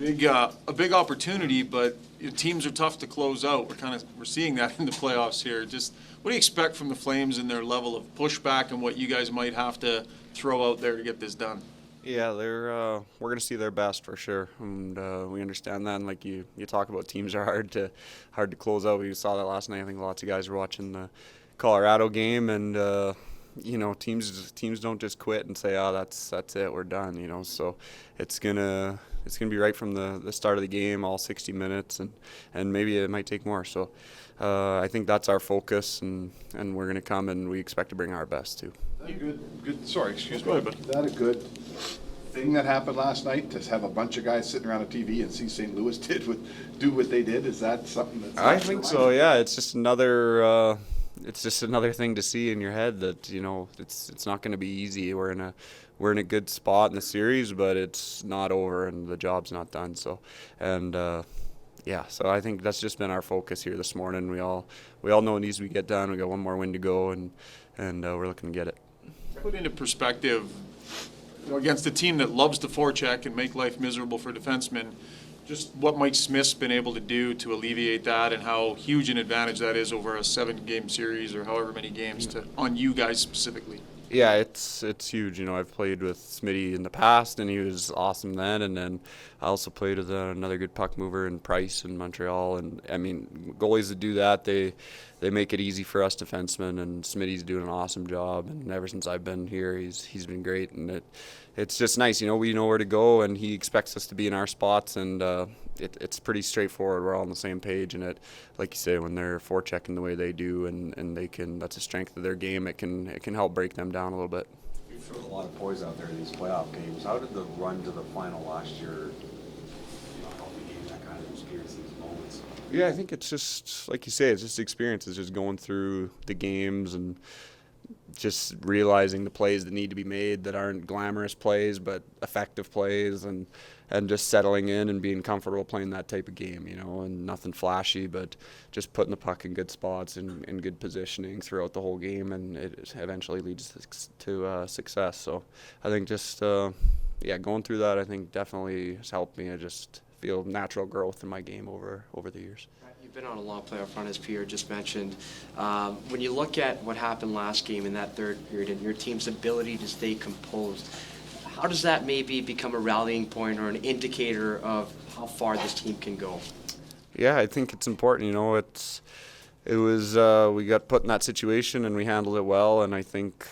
A big opportunity, but teams are tough to close out. We're seeing that in the playoffs here. Just what do you expect from the Flames and their level of pushback and what you guys might have to throw out there to get this done? Yeah, we're gonna see their best for sure, and we understand that. And like you talk about, teams are hard to close out. We saw that last night. I think lots of guys were watching the Colorado game, and teams don't just quit and say, "Oh, that's it, we're done." So it's gonna be right from the start of the game, all 60 minutes, and maybe it might take more. So I think that's our focus, and we're gonna come, and we expect to bring our best too. Good. Sorry, excuse me. But is that a good thing that happened last night, to have a bunch of guys sitting around a TV and see St. Louis do what they did? Is that something that's? I think so. Yeah, it's just another. It's just another thing to see in your head that it's not going to be easy. We're in a good spot in the series, but it's not over and the job's not done. So, and so I think that's just been our focus here this morning. We all know it needs to get done. We got one more win to go, and we're looking to get it. Put into perspective, against a team that loves to forecheck and make life miserable for defensemen, just what Mike Smith's been able to do to alleviate that, and how huge an advantage that is over a 7-game series or however many games on you guys specifically. Yeah, it's huge. I've played with Smitty in the past, and he was awesome then. And then I also played with another good puck mover in Price in Montreal. And I mean, goalies that do that, they make it easy for us defensemen. And Smitty's doing an awesome job. And ever since I've been here, he's been great. And it's just nice. We know where to go, and he expects us to be in our spots. And it's pretty straightforward. We're all on the same page, and like you say, when they're forechecking the way they do, and that's a strength of their game, it can help break them down a little bit. You've thrown a lot of poise out there in these playoff games. How did the run to the final last year, help the game, that kind of experience these moments? Yeah, I think it's just like you say, it's just experience. It's just going through the games and just realizing the plays that need to be made that aren't glamorous plays but effective plays, and just settling in and being comfortable playing that type of game, and nothing flashy, but just putting the puck in good spots and in good positioning throughout the whole game, and it eventually leads to success. So I think just going through that, I think definitely has helped me. I just feel natural growth in my game over the years. You've been on a long playoff run, as Pierre just mentioned. When you look at what happened last game in that third period and your team's ability to stay composed, how does that maybe become a rallying point or an indicator of how far this team can go? Yeah, I think it's important. We got put in that situation and we handled it well, and I think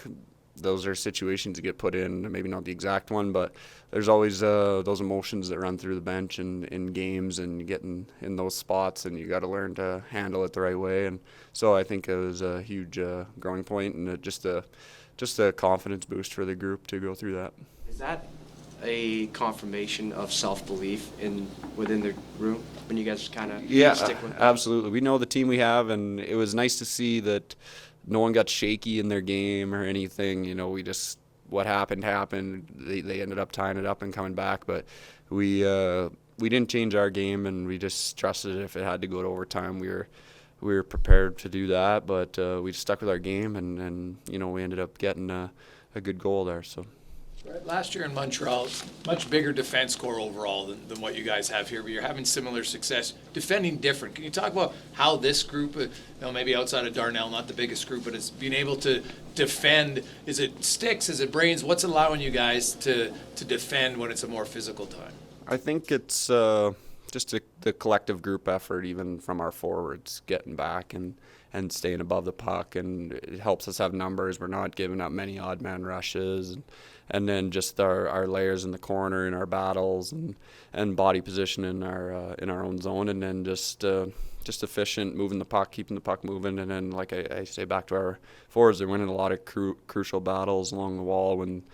those are situations that get put in, maybe not the exact one, but there's always those emotions that run through the bench and in games, and getting in those spots, and you got to learn to handle it the right way. And so I think it was a huge growing point, and just a confidence boost for the group to go through that. Is that a confirmation of self-belief within the room when you guys kind of stick with that? Absolutely. We know the team we have, and it was nice to see that no one got shaky in their game or anything. What happened. They ended up tying it up and coming back, but we didn't change our game, and we just trusted it. If it had to go to overtime, we were prepared to do that, but we just stuck with our game, and we ended up getting a good goal there. So. Right. Last year in Montreal, much bigger defense core overall than what you guys have here, but you're having similar success defending different. Can you talk about how this group, maybe outside of Darnell, not the biggest group, but it's being able to defend? Is it sticks? Is it brains? What's allowing you guys to defend when it's a more physical time? I think it's just the collective group effort, even from our forwards, getting back and staying above the puck, and it helps us have numbers. We're not giving up many odd man rushes, and then just our layers in the corner in our battles, and body position in our own zone, and then just efficient, moving the puck, keeping the puck moving, and then like I say, back to our forwards, they're winning a lot of crucial battles along the wall when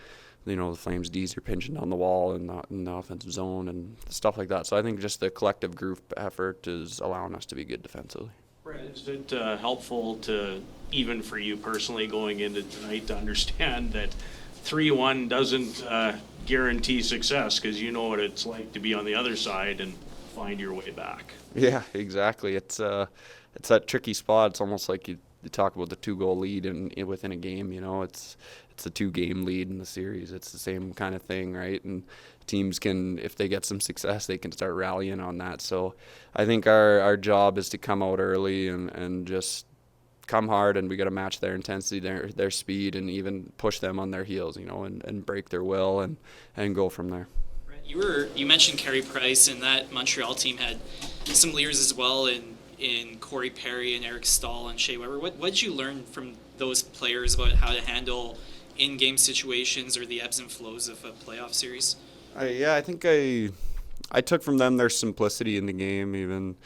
the Flames D's are pinching down the wall in the offensive zone and stuff like that. So I think just the collective group effort is allowing us to be good defensively. Brett, is it helpful to, even for you personally going into tonight, to understand that 3-1 doesn't guarantee success, because you know what it's like to be on the other side and find your way back? Yeah, exactly. It's that tricky spot. It's almost like you talk about the 2-goal lead within a game. It's a 2-game lead in the series. It's the same kind of thing, right? And teams can, if they get some success, they can start rallying on that. So I think our job is to come out early and just come hard, and we got to match their intensity, their speed, and even push them on their heels, and break their will and go from there. You mentioned Carey Price, and that Montreal team had some leaders as well in Corey Perry and Eric Stahl and Shea Weber. What did you learn from those players about how to handle in-game situations or the ebbs and flows of a playoff series? I think I took from them their simplicity in the game, even,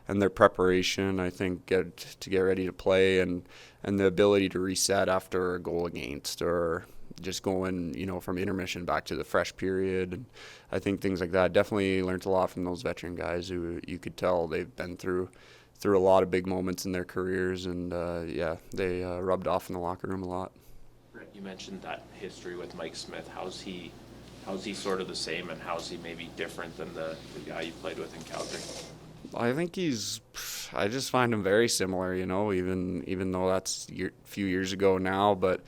and their preparation. I think to get ready to play, and the ability to reset after a goal against, or just going from intermission back to the fresh period. And I think things like that. Definitely learned a lot from those veteran guys who you could tell they've been through a lot of big moments in their careers, and they rubbed off in the locker room a lot. You mentioned that history with Mike Smith. How's he sort of the same, and how's he maybe different than the guy you played with in Calgary? I think I just find him very similar, even though that's a few years ago now, but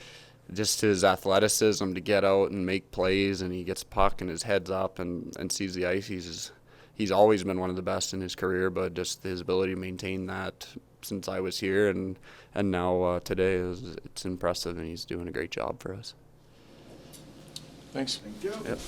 just his athleticism to get out and make plays, and he gets a puck and his head's up and sees the ice. He's always been one of the best in his career, but just his ability to maintain that since I was here and now today it's impressive, and he's doing a great job for us. Thanks. Thank you. Yep.